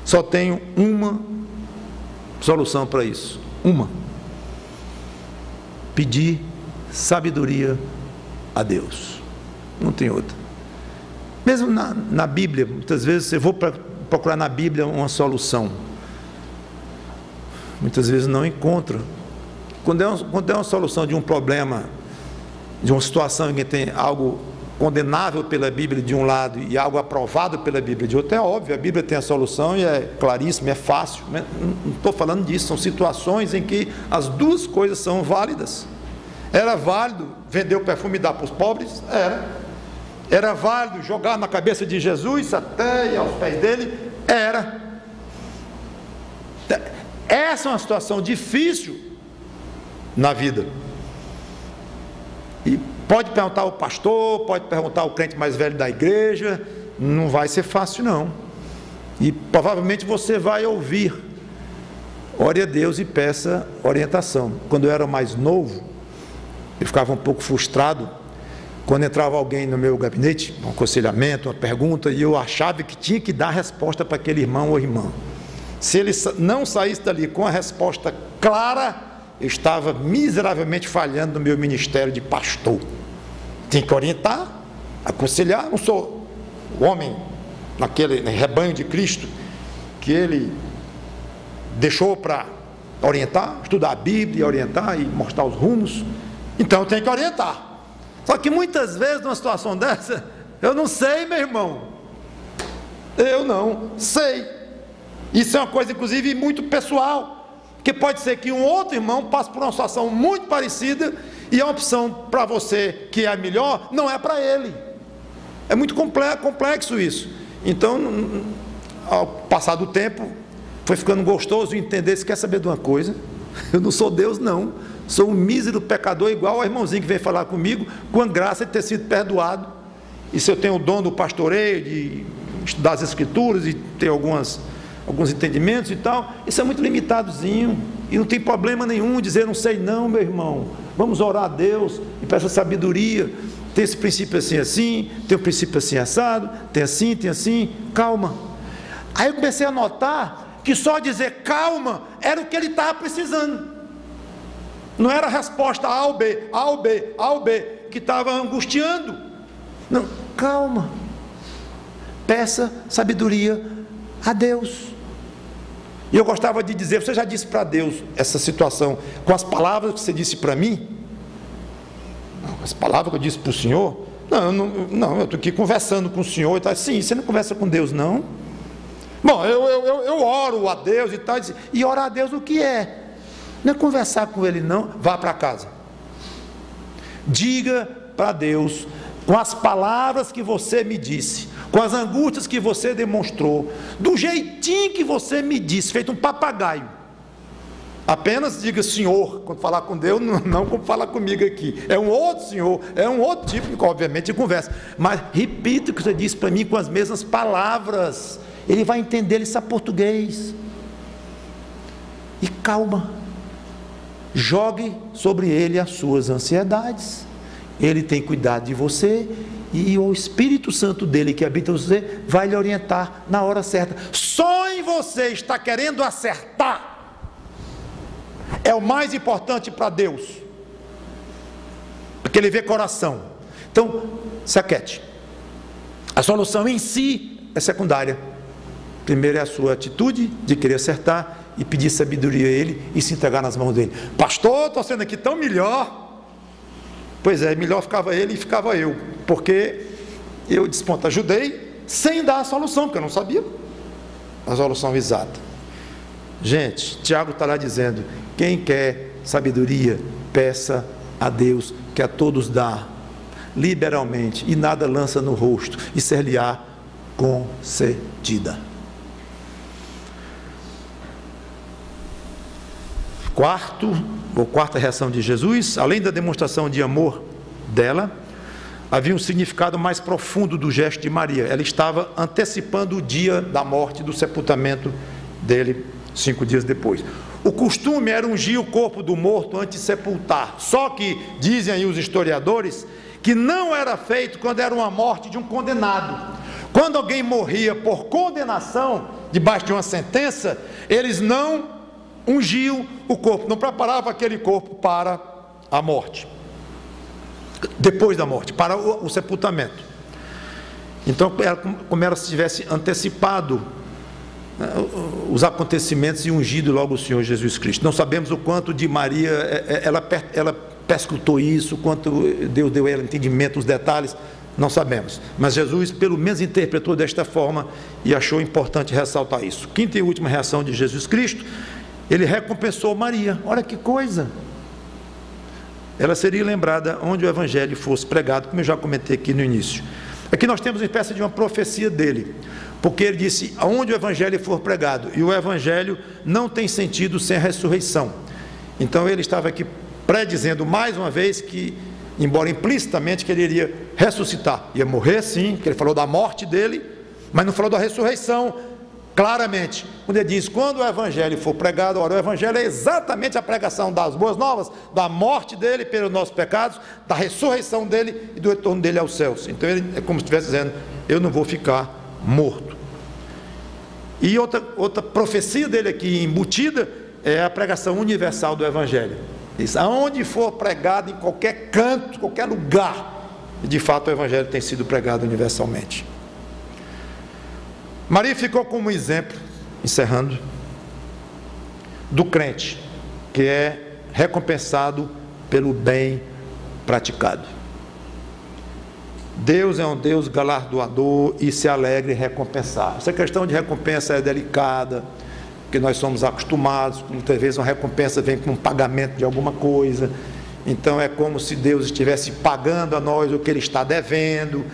Só tenho uma solução para isso. Uma. Pedir sabedoria a Deus. Não tem outra. Mesmo na Bíblia, muitas vezes eu vou procurar na Bíblia uma solução. Muitas vezes não encontro. Quando é uma solução de um problema, de uma situação em que tem algo condenável pela Bíblia de um lado e algo aprovado pela Bíblia de outro, é óbvio, a Bíblia tem a solução e é claríssimo, é fácil. Não estou falando disso, são situações em que as duas coisas são válidas. Era válido vender o perfume e dar para os pobres? Era válido jogar na cabeça de Jesus até ir aos pés dele? Era. Essa é uma situação difícil na vida. E pode perguntar ao pastor, pode perguntar ao crente mais velho da igreja, não vai ser fácil não. E provavelmente você vai ouvir. Ore a Deus e peça orientação. Quando eu era mais novo, eu ficava um pouco frustrado quando entrava alguém no meu gabinete, um aconselhamento, uma pergunta, e eu achava que tinha que dar resposta para aquele irmão ou irmã. Se ele não saísse dali com a resposta clara, eu estava miseravelmente falhando no meu ministério de pastor. Tem que orientar, aconselhar. Não sou o homem naquele rebanho de Cristo que ele deixou para orientar, estudar a Bíblia, orientar e mostrar os rumos. Então eu tenho que orientar. Só que muitas vezes numa situação dessa, eu não sei, meu irmão. Eu não sei. Isso é uma coisa, inclusive, muito pessoal, porque pode ser que um outro irmão passe por uma situação muito parecida e a opção para você que é a melhor não é para ele. É muito complexo isso. Então, ao passar do tempo, foi ficando gostoso entender. Se quer saber de uma coisa, eu não sou Deus não, sou um mísero pecador igual ao irmãozinho que veio falar comigo, com a graça de ter sido perdoado. E se eu tenho o dom do pastoreio, de estudar as escrituras e ter alguns entendimentos e tal, isso é muito limitadozinho, e não tem problema nenhum dizer não sei não, meu irmão, vamos orar a Deus e peça sabedoria, tem esse princípio assim, tem um princípio assim assado, tem assim, calma. Aí eu comecei a notar que só dizer calma era o que ele estava precisando, não era a resposta A ao B, que estava angustiando. Não, calma, peça sabedoria a Deus. E eu gostava de dizer, você já disse para Deus essa situação com as palavras que você disse para mim? Não, as palavras que eu disse para o Senhor? Não, eu estou aqui conversando com o Senhor e tal. Sim, você não conversa com Deus não? Bom, eu oro a Deus e tal, e orar a Deus o que é? Não é conversar com Ele não, vá para casa. Diga para Deus, com as palavras que você me disse, com as angústias que você demonstrou, do jeitinho que você me disse, feito um papagaio. Apenas diga Senhor, quando falar com Deus, não como falar comigo aqui. É um outro Senhor, é um outro tipo, obviamente, de conversa. Mas repita o que você disse para mim com as mesmas palavras. Ele vai entender, ele sabe português. E calma. Jogue sobre ele as suas ansiedades. Ele tem cuidado de você e o Espírito Santo dele que habita em você vai lhe orientar na hora certa. Só em você está querendo acertar é o mais importante para Deus, porque Ele vê coração. Então, se aquiete. A solução em si é secundária. Primeiro é a sua atitude de querer acertar e pedir sabedoria a Ele e se entregar nas mãos dele. Pastor, estou sendo aqui tão melhor. Pois é, melhor ficava ele e ficava eu, porque eu ajudei sem dar a solução, porque eu não sabia a solução exata. Gente, Tiago está lá dizendo: quem quer sabedoria, peça a Deus, que a todos dá liberalmente, e nada lança no rosto, e ser-lhe-á concedida. Quarta reação de Jesus: além da demonstração de amor dela, havia um significado mais profundo do gesto de Maria. Ela estava antecipando o dia da morte, do sepultamento dele 5 dias depois. O costume era ungir o corpo do morto antes de sepultar, só que dizem aí os historiadores que não era feito quando era uma morte de um condenado. Quando alguém morria por condenação, debaixo de uma sentença, eles não ungiam o corpo, não preparavam aquele corpo para a morte, depois da morte, para o sepultamento. Então era como se tivesse antecipado os acontecimentos e ungido logo o Senhor Jesus Cristo. Não sabemos o quanto de Maria ela perscrutou isso, quanto Deus deu a ela entendimento, os detalhes, não sabemos, mas Jesus pelo menos interpretou desta forma e achou importante ressaltar isso. Quinta e última reação de Jesus Cristo: ele recompensou Maria. Olha que coisa! Ela seria lembrada onde o Evangelho fosse pregado, como eu já comentei aqui no início. Aqui nós temos uma espécie de uma profecia dele, porque ele disse: aonde o Evangelho for pregado, e o Evangelho não tem sentido sem a ressurreição. Então ele estava aqui predizendo mais uma vez que, embora implicitamente, que ele iria ressuscitar, ia morrer sim, porque ele falou da morte dele, mas não falou da ressurreição claramente. Quando ele diz: quando o Evangelho for pregado, ora, o Evangelho é exatamente a pregação das boas novas, da morte dele pelos nossos pecados, da ressurreição dele e do retorno dele aos céus. Então ele é como se estivesse dizendo: eu não vou ficar morto. E outra profecia dele aqui embutida é a pregação universal do Evangelho. Isso, aonde for pregado, em qualquer canto, qualquer lugar, e de fato o Evangelho tem sido pregado universalmente. Maria ficou como exemplo, encerrando, do crente que é recompensado pelo bem praticado. Deus é um Deus galardoador e se alegra em recompensar. Essa questão de recompensa é delicada, porque nós somos acostumados, muitas vezes uma recompensa vem com um pagamento de alguma coisa, então é como se Deus estivesse pagando a nós o que Ele está devendo.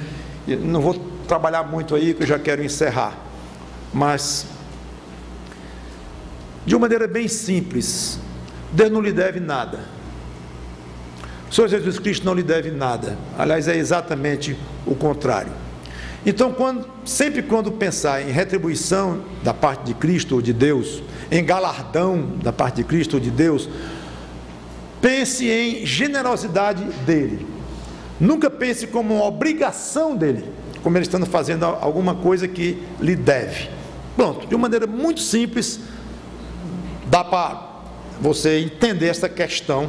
Eu não vou trabalhar muito aí, que eu já quero encerrar, mas de uma maneira bem simples: Deus não lhe deve nada, o Senhor Jesus Cristo não lhe deve nada, aliás é exatamente o contrário. Então sempre quando pensar em retribuição da parte de Cristo ou de Deus, em galardão da parte de Cristo ou de Deus, pense em generosidade dele. Nunca pense como uma obrigação dele, como ele estando fazendo alguma coisa que lhe deve. Pronto, de uma maneira muito simples, dá para você entender essa questão.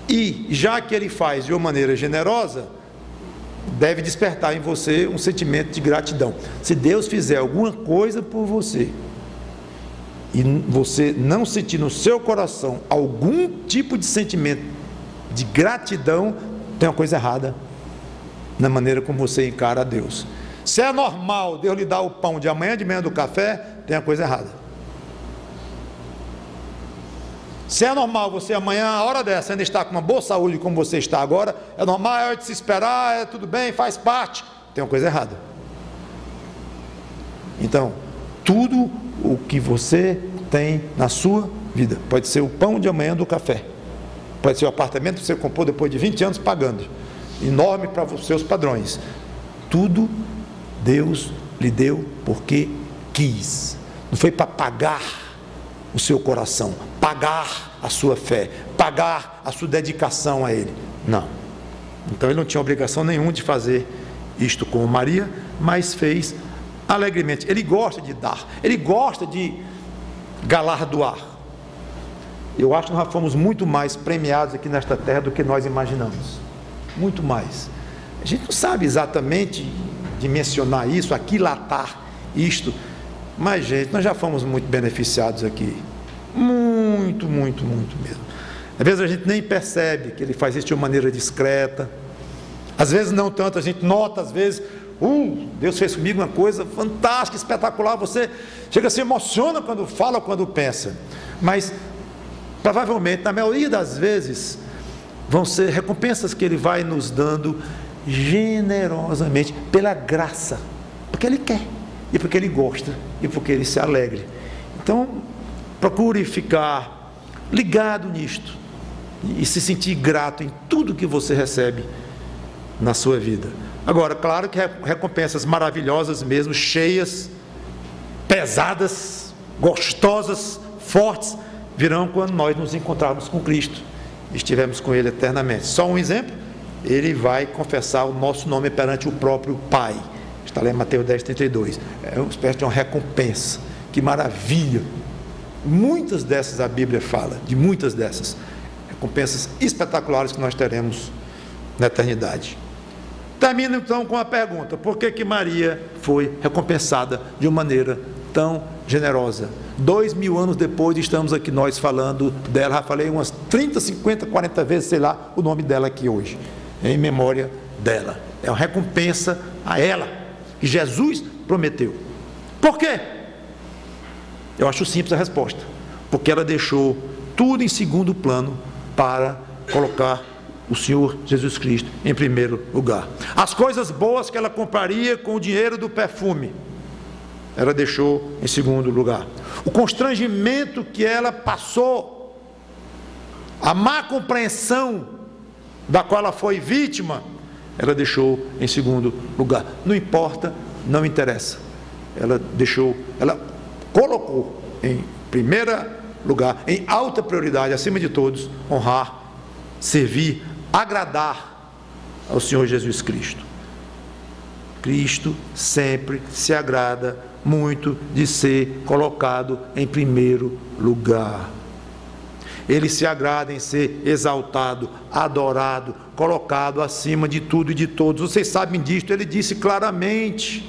E já que ele faz de uma maneira generosa, deve despertar em você um sentimento de gratidão. Se Deus fizer alguma coisa por você e você não sentir no seu coração algum tipo de sentimento de gratidão, tem uma coisa errada na maneira como você encara a Deus. Se é normal Deus lhe dar o pão de amanhã de manhã do café, tem uma coisa errada. Se é normal você amanhã, a hora dessa, ainda estar com uma boa saúde como você está agora, é normal, é hora de se esperar, é tudo bem, faz parte, tem uma coisa errada. Então, tudo o que você tem na sua vida, pode ser o pão de amanhã do café, pode ser o apartamento que você comprou depois de 20 anos pagando, enorme para os seus padrões, tudo Deus lhe deu porque quis, não foi para pagar o seu coração, pagar a sua fé, pagar a sua dedicação a Ele, não. Então ele não tinha obrigação nenhuma de fazer isto com Maria, mas fez alegremente. Ele gosta de dar, ele gosta de galardoar. Eu acho que nós fomos muito mais premiados aqui nesta terra do que nós imaginamos, muito mais. A gente não sabe exatamente dimensionar isso, aquilatar isto, mas gente, nós já fomos muito beneficiados aqui, muito mesmo. Às vezes a gente nem percebe que ele faz isso de uma maneira discreta, às vezes não tanto, a gente nota, às vezes, Deus fez comigo uma coisa fantástica, espetacular, você chega a se emociona quando fala ou quando pensa, mas provavelmente, na maioria das vezes, vão ser recompensas que ele vai nos dando generosamente, pela graça, porque ele quer, e porque ele gosta, e porque ele se alegre. Então, procure ficar ligado nisto, e se sentir grato em tudo que você recebe na sua vida. Agora, claro que recompensas maravilhosas mesmo, cheias, pesadas, gostosas, fortes, virão quando nós nos encontrarmos com Cristo e estivermos com Ele eternamente. Só um exemplo, Ele vai confessar o nosso nome perante o próprio Pai. Está lá em Mateus 10:32. É uma espécie de uma recompensa. Que maravilha! Muitas dessas a Bíblia fala, de muitas dessas recompensas espetaculares que nós teremos na eternidade. Termino então com a pergunta: por que Maria foi recompensada de uma maneira tão generosa? 2000 anos depois estamos aqui nós falando dela. Já falei umas 30, 50, 40 vezes, sei lá, o nome dela aqui hoje, em memória dela. É uma recompensa a ela, que Jesus prometeu. Por quê? Eu acho simples a resposta: porque ela deixou tudo em segundo plano para colocar o Senhor Jesus Cristo em primeiro lugar. As coisas boas que ela compraria com o dinheiro do perfume, ela deixou em segundo lugar. O constrangimento que ela passou, a má compreensão da qual ela foi vítima, ela deixou em segundo lugar. Não importa, não interessa. Ela colocou em primeiro lugar, em alta prioridade, acima de todos, honrar, servir, agradar ao Senhor Jesus Cristo. Cristo sempre se agrada muito de ser colocado em primeiro lugar. Ele se agrada em ser exaltado, adorado, colocado acima de tudo e de todos. Vocês sabem disto, ele disse claramente.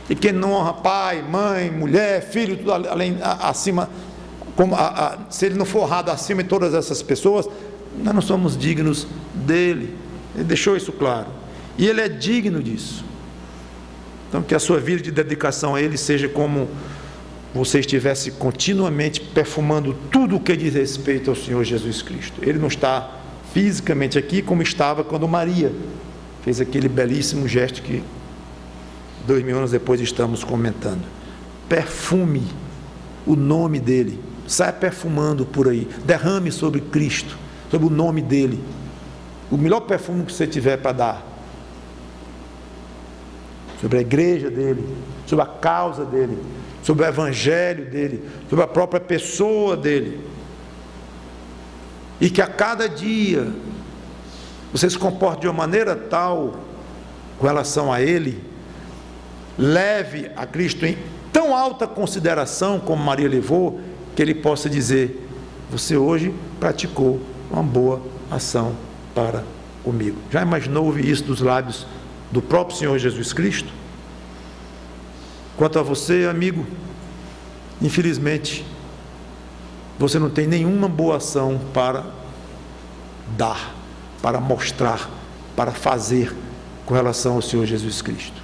E quem não honra pai, mãe, mulher, filho, tudo além, acima, se ele não for honrado acima de todas essas pessoas, nós não somos dignos dele. Ele deixou isso claro. E ele é digno disso. Então, que a sua vida de dedicação a ele seja como você estivesse continuamente perfumando tudo o que diz respeito ao Senhor Jesus Cristo. Ele não está fisicamente aqui como estava quando Maria fez aquele belíssimo gesto que 2000 anos depois estamos comentando. Perfume o nome dele, saia perfumando por aí, derrame sobre Cristo, sobre o nome dele, o melhor perfume que você tiver para dar, sobre a igreja dele, sobre a causa dele, sobre o evangelho dele, sobre a própria pessoa dele. E que a cada dia você se comporte de uma maneira tal com relação a ele, leve a Cristo em tão alta consideração como Maria levou, que ele possa dizer: você hoje praticou uma boa ação para comigo. Já imaginou ouvir isso dos lábios do próprio Senhor Jesus Cristo? Quanto a você, amigo, infelizmente você não tem nenhuma boa ação para dar, para mostrar, para fazer com relação ao Senhor Jesus Cristo.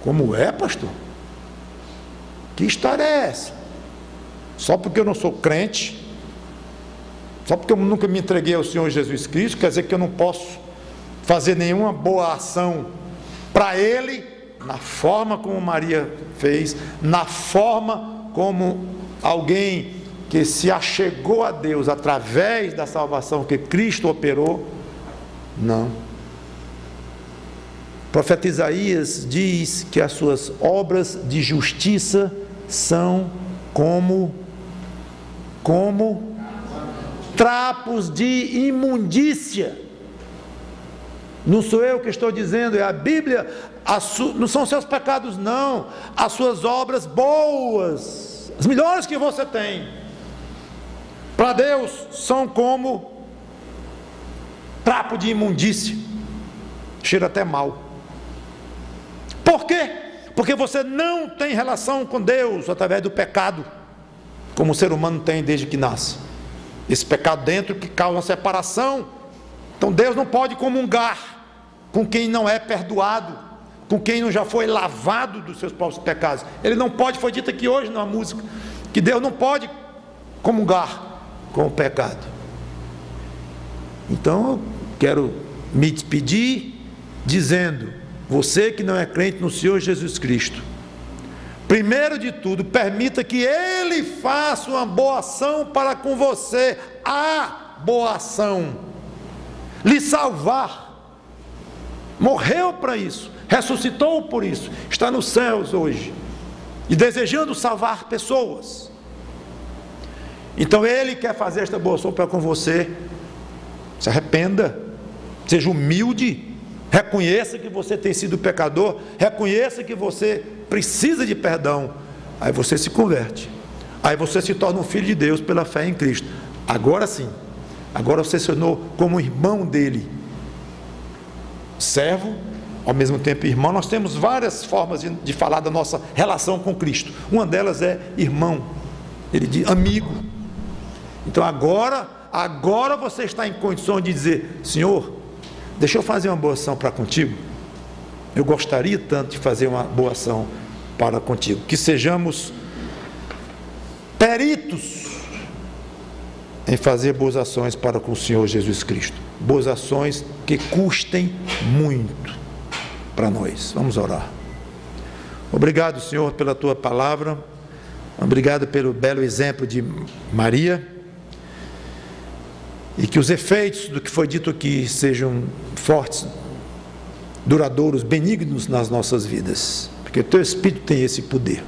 Como é, pastor? Que história é essa? Só porque eu não sou crente, só porque eu nunca me entreguei ao Senhor Jesus Cristo, quer dizer que eu não posso fazer nenhuma boa ação para Ele, na forma como Maria fez, na forma como alguém que se achegou a Deus através da salvação que Cristo operou? Não. O profeta Isaías diz que as suas obras de justiça são como trapos de imundícia. Não sou eu que estou dizendo, é a Bíblia. Não são seus pecados, não. As suas obras boas, as melhores que você tem, para Deus são como trapo de imundícia, cheira até mal. Por quê? Porque você não tem relação com Deus através do pecado, como o ser humano tem desde que nasce. Esse pecado dentro que causa uma separação. Então Deus não pode comungar com quem não é perdoado, com quem não já foi lavado dos seus próprios pecados. Ele não pode, foi dito aqui hoje na música, que Deus não pode comungar com o pecado. Então eu quero me despedir dizendo: você que não é crente no Senhor Jesus Cristo, primeiro de tudo, permita que Ele faça uma boa ação para com você, a boa ação, lhe salvar. Morreu para isso, ressuscitou por isso, está nos céus hoje e desejando salvar pessoas. Então Ele quer fazer esta boa ação para com você. Se arrependa, seja humilde, reconheça que você tem sido pecador, reconheça que você precisa de perdão. Aí você se converte, aí você se torna um filho de Deus pela fé em Cristo. Agora sim, agora você se tornou como irmão dele, servo, ao mesmo tempo irmão. Nós temos várias formas de falar da nossa relação com Cristo. Uma delas é irmão, ele diz amigo. Então agora você está em condições de dizer: Senhor, deixa eu fazer uma boa ação para contigo. Eu gostaria tanto de fazer uma boa ação para contigo. Que sejamos peritos em fazer boas ações para com o Senhor Jesus Cristo. Boas ações que custem muito para nós. Vamos orar. Obrigado, Senhor, pela tua palavra. Obrigado pelo belo exemplo de Maria. E que os efeitos do que foi dito aqui sejam fortes, duradouros, benignos nas nossas vidas, porque o Teu Espírito tem esse poder.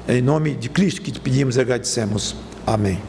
É em nome de Cristo que te pedimos e agradecemos. Amém.